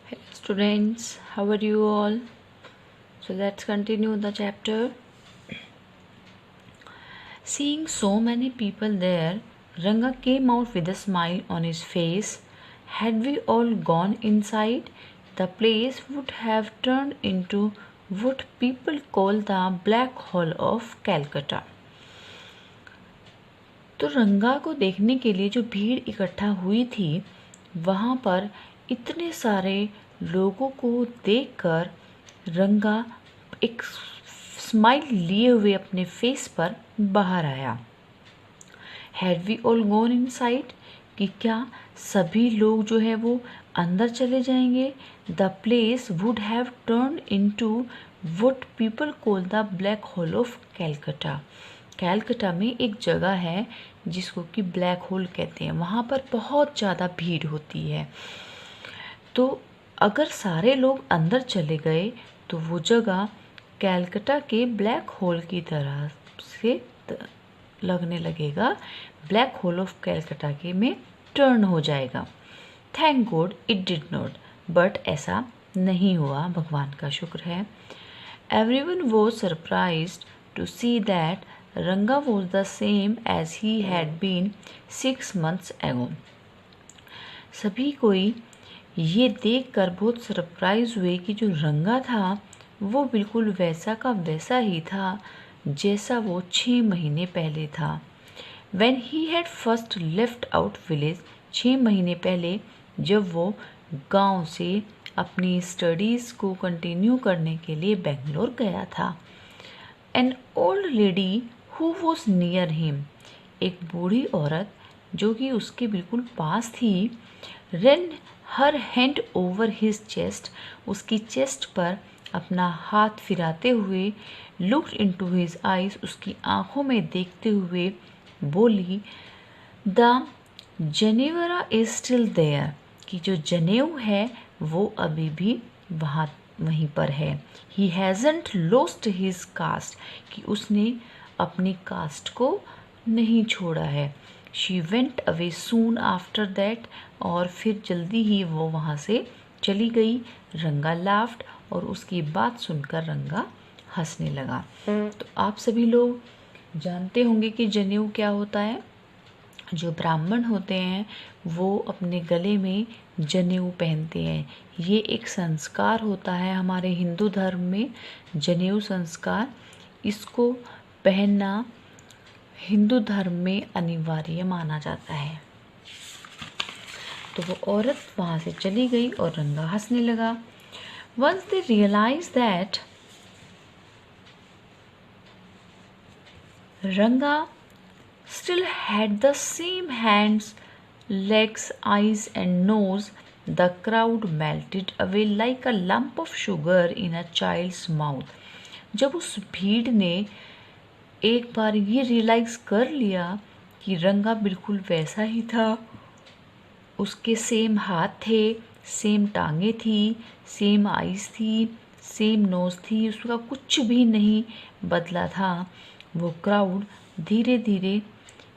Hey students, how are you all? So let's continue the chapter. Seeing so many people there, Ranga came out with a smile on his face. Had we all gone inside, the place would have turned into what people call the Black Hole of Calcutta. तो रंगा को देखने के लिए जो भीड़ इकट्ठा हुई थी, वहाँ पर इतने सारे लोगों को देखकर रंगा एक स्माइल लिए हुए अपने फेस पर बाहर आया। Had we all gone inside, कि क्या सभी लोग जो है वो अंदर चले जाएंगे। The place would have turn into what people call the black hole of Calcutta. Calcutta में एक जगह है जिसको कि ब्लैक होल कहते हैं, वहाँ पर बहुत ज़्यादा भीड़ होती है। तो अगर सारे लोग अंदर चले गए तो वो जगह कैलकटा के ब्लैक होल की तरह से लगने लगेगा, ब्लैक होल ऑफ कैलकटा के में टर्न हो जाएगा। Thank God it did not, but ऐसा नहीं हुआ, भगवान का शुक्र है। Everyone was surprised to see that Ranga was the same age he had been 6 months ago। सभी कोई ये देखकर बहुत सरप्राइज हुए कि जो रंगा था वो बिल्कुल वैसा का वैसा ही था जैसा वो 6 महीने पहले था। When he had first left out village, 6 महीने पहले जब वो गांव से अपनी स्टडीज़ को कंटिन्यू करने के लिए बेंगलोर गया था। An old lady who was near him, एक बूढ़ी औरत जो कि उसके बिल्कुल पास थी, ran her hand over his chest, उसकी चेस्ट पर अपना हाथ फिराते हुए, looked into his eyes, उसकी आंखों में देखते हुए बोली, द जनेवरा इज स्टिल देयर, कि जो जनेऊ है वो अभी भी वहीं पर है। ही हैज़ंट लॉस्ट हिज कास्ट, कि उसने अपनी कास्ट को नहीं छोड़ा है। She went away soon after that, और फिर जल्दी ही वो वहाँ से चली गई। रंगा लाफ्ड, और उसकी बात सुनकर रंगा हंसने लगा। तो आप सभी लोग जानते होंगे कि जनेऊ क्या होता है। जो ब्राह्मण होते हैं वो अपने गले में जनेऊ पहनते हैं। ये एक संस्कार होता है हमारे हिंदू धर्म में, जनेऊ संस्कार। इसको पहनना हिंदू धर्म में अनिवार्य माना जाता है। तो वो औरत वहाँ से चली गई और रंगा हंसने लगा। Once they realise that Ranga still had the same hands, legs, eyes and nose, the crowd melted away like a lump of sugar in a child's mouth। जब उस भीड़ ने एक बार ये रियलाइज कर लिया कि रंगा बिल्कुल वैसा ही था, उसके सेम हाथ थे, सेम टांगे थी, सेम आईज थी, सेम नोज थी, उसका कुछ भी नहीं बदला था। वो क्राउड धीरे धीरे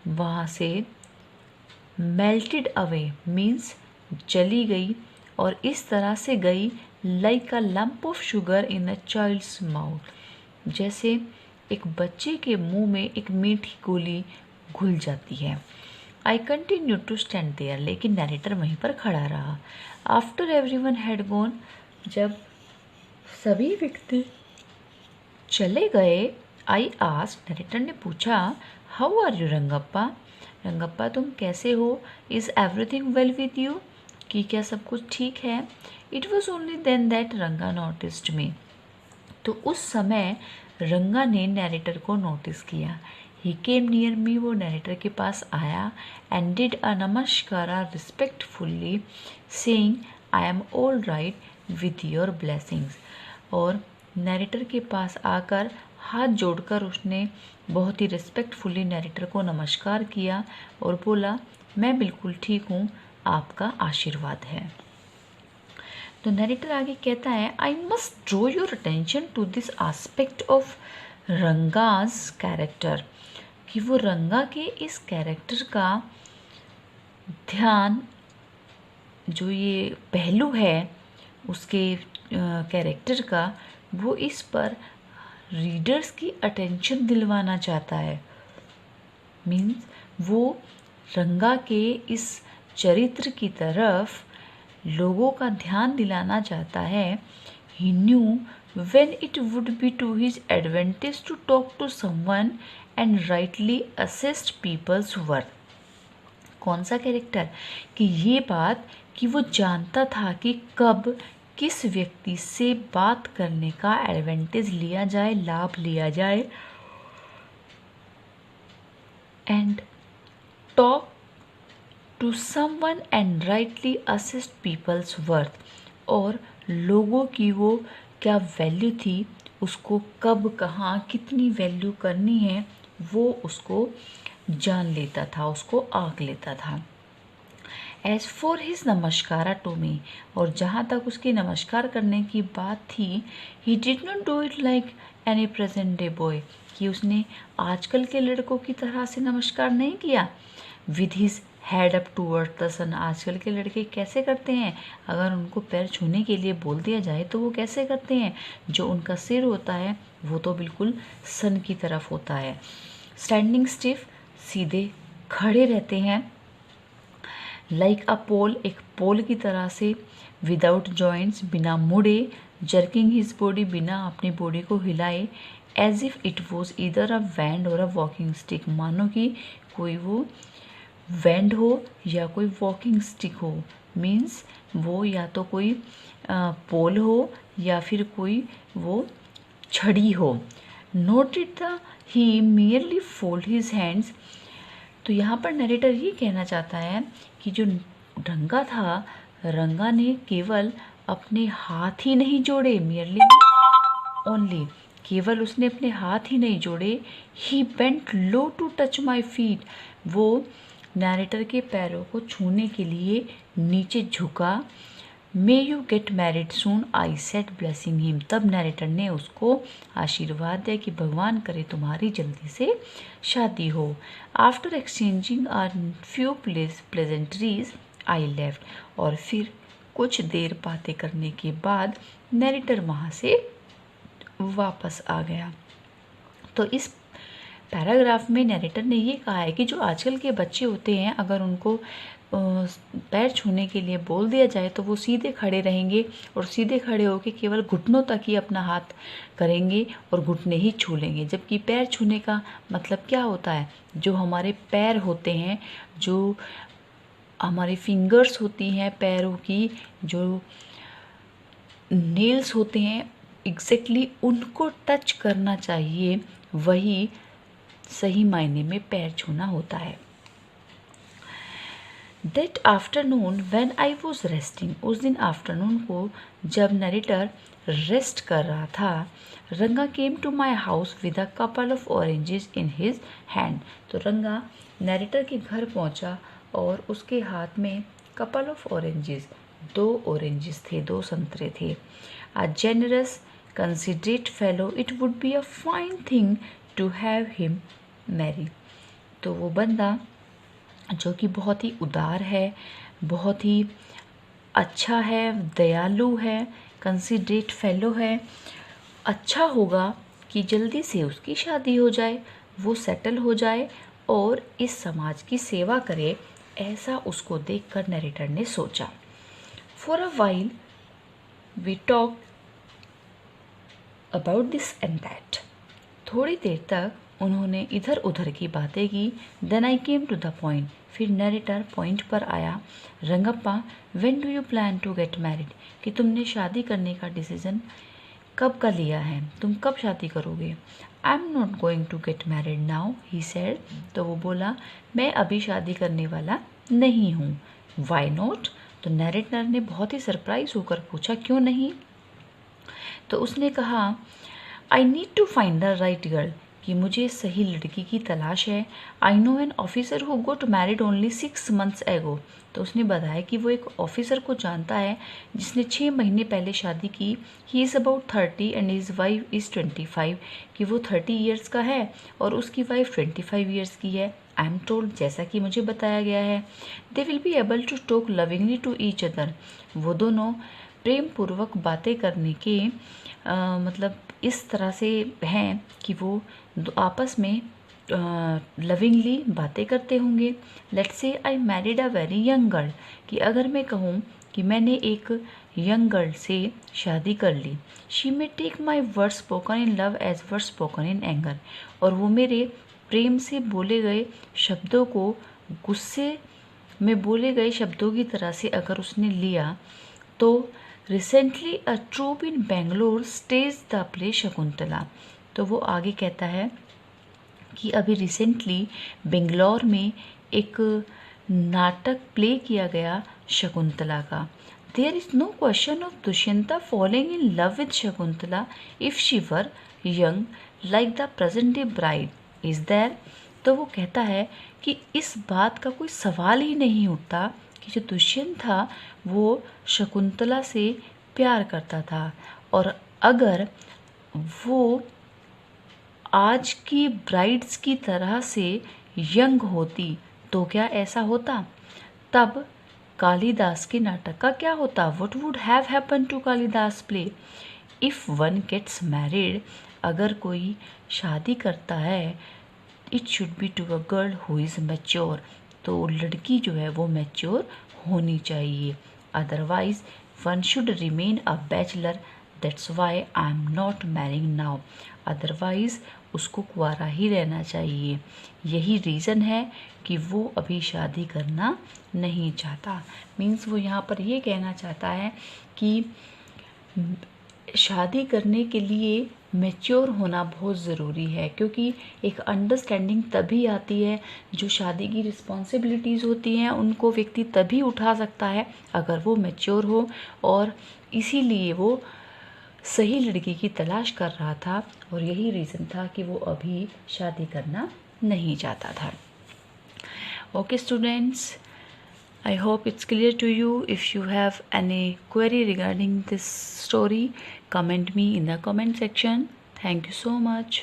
वहाँ से मेल्टेड अवे मीन्स चली गई, और इस तरह से गई like a lump of sugar in a child's mouth, जैसे एक बच्चे के मुंह में एक मीठी गोली घुल जाती है। I continue to stand there, लेकिन नरेटर वहीं पर खड़ा रहा। आफ्टर एवरीवन हैड गॉन, जब सभी व्यक्ति चले गए, आई आस्क्ड, नरेटर ने पूछा, how are you Rangappa, Rangappa तुम कैसे हो, is everything well with you, कि क्या सब कुछ ठीक है। It was only then that Ranga noticed me, तो उस समय रंगा ने नरेटर को नोटिस किया। ही केम नियर मी, वो नरेटर के पास आया, and did a namaskara respectfully, saying I am all right with your blessings, और नरेटर के पास आकर हाथ जोड़कर उसने बहुत ही रिस्पेक्टफुली नरेटर को नमस्कार किया और बोला, मैं बिल्कुल ठीक हूँ, आपका आशीर्वाद है। तो नरेटर आगे कहता है, I must draw your attention to this aspect of Ranga's character, कि वो रंगा के इस कैरेक्टर का ध्यान, जो ये पहलू है उसके कैरेक्टर का, वो इस पर रीडर्स की अटेंशन दिलवाना चाहता है। मीन्स वो रंगा के इस चरित्र की तरफ लोगों का ध्यान दिलाना चाहता है। He knew when it would be to his advantage to talk to someone and rightly assess people's worth। कौन सा कैरेक्टर? कि ये बात कि वो जानता था कि कब किस व्यक्ति से बात करने का एडवांटेज लिया जाए, लाभ लिया जाए। And talk to someone and rightly assess people's worth. और लोगों की वो क्या वैल्यू थी, उसको कब कहाँ कितनी वैल्यू करनी है, वो उसको जान लेता था, उसको आंक लेता था। As for his namaskara to me, और जहाँ तक उसकी नमस्कार करने की बात थी, he did not do it like any present day boy, कि उसने आजकल के लड़कों की तरह से नमस्कार नहीं किया। With his head up toward the sun, आजकल के लड़के कैसे करते हैं? अगर उनको पैर छूने के लिए बोल दिया जाए तो वो कैसे करते हैं? जो उनका सिर होता है वो तो बिल्कुल सन की तरफ होता है। स्टैंडिंग स्टिफ, सीधे खड़े रहते हैं। लाइक अ पोल, एक पोल की तरह से। विदाउट जॉइंट्स, बिना मुड़े। जर्किंग हिज बॉडी, बिना अपनी बॉडी को हिलाए। एज इफ इट वॉज इधर अ वैंड और अ वॉकिंग स्टिक, मानो कि कोई वो वैंड हो या कोई वॉकिंग स्टिक हो। मीन्स वो या तो कोई पोल हो या फिर कोई वो छड़ी हो। Noted the he merely fold his hands, तो यहाँ पर नरेटर ये कहना चाहता है कि जो रंगा था, रंगा ने केवल अपने हाथ ही नहीं जोड़े, मियरली ओनली, केवल उसने अपने हाथ ही नहीं जोड़े। He bent low to touch my feet, वो नरेटर के पैरों को छूने के लिए नीचे झुका। May you get married soon, I said blessing him, तब नरेटर ने उसको आशीर्वाद दिया कि भगवान करे तुम्हारी जल्दी से शादी हो। After exchanging a few pleasantries I left, और फिर कुछ देर बातें करने के बाद नरेटर वहाँ से वापस आ गया। तो इस पैराग्राफ में नरेटर ने ये कहा है कि जो आजकल के बच्चे होते हैं, अगर उनको पैर छूने के लिए बोल दिया जाए तो वो सीधे खड़े रहेंगे और सीधे खड़े होकर केवल घुटनों तक ही अपना हाथ करेंगे और घुटने ही छू लेंगे। जबकि पैर छूने का मतलब क्या होता है? जो हमारे पैर होते हैं, जो हमारे फिंगर्स होती हैं पैरों की, जो नेल्स होते हैं, एग्जैक्टली उनको टच करना चाहिए, वही सही मायने में पैर छूना होता है। That afternoon when I was resting, उस दिन आफ्टरनून को जब नरेटर रेस्ट कर रहा था, Ranga came to my house with a couple of oranges in his hand, तो रंगा नरेटर के घर पहुंचा और उसके हाथ में कपल ऑफ ऑरेंजेस, 2 ऑरेंजेस थे, 2 संतरे थे। A generous considerate fellow, it would be a fine thing to have him marry, तो वो बंदा जो कि बहुत ही उदार है, बहुत ही अच्छा है, दयालु है, कंसिडरेट फेलो है, अच्छा होगा कि जल्दी से उसकी शादी हो जाए, वो सेटल हो जाए और इस समाज की सेवा करे, ऐसा उसको देखकर नरेटर ने सोचा। For a while we talk about this and that, थोड़ी देर तक उन्होंने इधर उधर की बातें की। Then I came to the point, फिर नरेटर पॉइंट पर आया। Rangappa, when do you plan to get married, कि तुमने शादी करने का डिसीजन कब का लिया है, तुम कब शादी करोगे? I am not going to get married now, he said, तो वो बोला मैं अभी शादी करने वाला नहीं हूँ। वाई नॉट, तो नरेटर ने बहुत ही सरप्राइज होकर पूछा क्यों नहीं? तो उसने कहा I need to find the right girl, कि मुझे सही लड़की की तलाश है। I know an officer who got married only 6 months एगो, तो उसने बताया कि वो एक ऑफिसर को जानता है जिसने 6 महीने पहले शादी की। He is about 30 and his wife is 25, कि वो 30 ईयर्स का है और उसकी वाइफ 25 ईयर्स की है। आई एम टोल्ड, जैसा कि मुझे बताया गया है। They will be able to talk lovingly to each other, वो दोनों प्रेम पूर्वक बातें करने के मतलब इस तरह से हैं कि वो आपस में लविंगली बातें करते होंगे। Let's say I married a very young girl, कि अगर मैं कहूँ कि मैंने एक यंग गर्ल से शादी कर ली। She may take my words spoken in love as words spoken in anger, और वो मेरे प्रेम से बोले गए शब्दों को गुस्से में बोले गए शब्दों की तरह से अगर उसने लिया तो recently a troupe in Bangalore stage the play Shakuntala. तो वो आगे कहता है कि अभी रिसेंटली बेंगलोर में एक नाटक प्ले किया गया शकुंतला का। There is no question of Dushyanta falling in love with Shakuntala if she were young like the present day bride, is there. तो वो कहता है कि इस बात का कोई सवाल ही नहीं उठता कि जो दुष्यंत था वो शकुंतला से प्यार करता था, और अगर वो आज की ब्राइड्स की तरह से यंग होती तो क्या ऐसा होता? तब कालिदास के नाटक का क्या होता? What would have happen to Kalidas play? If one gets married, अगर कोई शादी करता है, it should be to a girl who is mature, तो लड़की जो है वो मैच्योर होनी चाहिए। Otherwise one should remain a bachelor, that's why I am not marrying now. Otherwise उसको कुंवारा ही रहना चाहिए, यही रीज़न है कि वो अभी शादी करना नहीं चाहता। मीन्स वो यहाँ पर ये कहना चाहता है कि शादी करने के लिए मैच्योर होना बहुत ज़रूरी है, क्योंकि एक अंडरस्टैंडिंग तभी आती है, जो शादी की रिस्पॉन्सिबिलिटीज़ होती हैं उनको व्यक्ति तभी उठा सकता है अगर वो मैच्योर हो, और इसीलिए वो सही लड़की की तलाश कर रहा था, और यही रीज़न था कि वो अभी शादी करना नहीं चाहता था। Okay students, I hope it's clear to you. If you have any query regarding this story, comment me in the comment section. Thank you so much.